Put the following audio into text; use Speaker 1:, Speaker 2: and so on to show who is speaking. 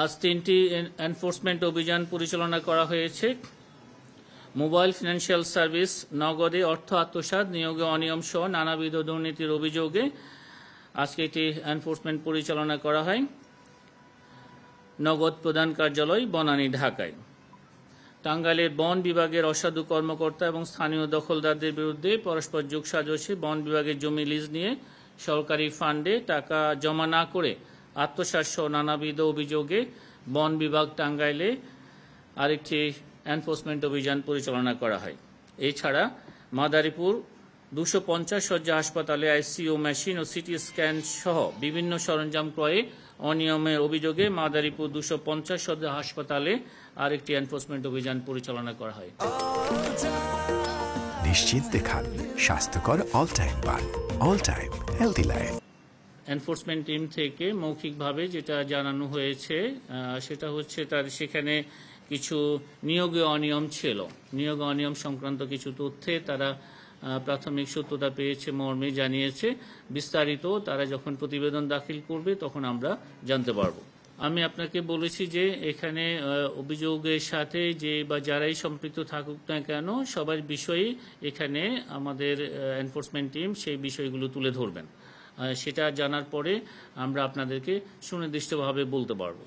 Speaker 1: আজ 3টি এনফোর্সমেন্ট অভিযান পরিচালনা করা হয়েছে। মোবাইল ফিনান্সিয়াল সার্ভিস নগদে অর্থ আত্মসাৎ, নিয়োগে অনিয়ম সহ নানাবিধ দুর্নীতির অভিযোগে আজকে এটি এনফোর্সমেন্ট পরিচালনা করা হয় নগদ প্রধান কার্যালয় বনানী, ঢাকায়। টাঙ্গাইলের বন বিভাগের অসাধু কর্মকর্তা এবং স্থানীয় দখলদারদের বিরুদ্ধে পরস্পর যোগসাজশে বন বিভাগের জমি লিজ নিয়ে সরকারি ফান্ডে টাকা জমা না করে আত্মসাৎ সহ নানাবিধ অভিযোগে বন বিভাগ টাঙ্গাইলে আরেকটি এনফোর্সমেন্ট অভিযান পরিচালনা করা হয়। এছাড়া মাদারীপুর 250 শয্যা হাসপাতালে আইসিইউ মেশিন ও সিটি স্ক্যান সহ বিভিন্ন সরঞ্জাম ক্রয়ে অনিয়মের অভিযোগে মাদারীপুর 250 শয্যা হাসপাতালে আরেকটি এনফোর্সমেন্ট অভিযান পরিচালনা করা হয়।
Speaker 2: নিশ্চিন্তে খান স্বাস্থ্যকর অল টাইম পান, all time healthy life.
Speaker 1: Enforcement team থেকে মৌখিকভাবে যেটা জানানো হয়েছে সেটা হচ্ছে তার সেখানে কিছু নিয়োগে অনিয়ম ছিল। নিয়োগ অনিয়ম সংক্রান্ত কিছু তথ্যে তারা প্রাথমিক সত্যতা পেয়েছে মর্মে জানিয়েছে। বিস্তারিত তারা যখন প্রতিবেদন দাখিল করবে তখন আমরা জানতে পারবো। আমি আপনাকে বলেছি যে এখানে অভিযোগের সাথে যে বা যারাই সম্পৃক্ত থাকুক না কেন সবার বিষয়ে এখানে আমাদের এনফোর্সমেন্ট টিম সেই বিষয়গুলো তুলে ধরবেন। সেটা জানার পরে আমরা আপনাদেরকে সুনির্দিষ্টভাবে বলতে পারবো।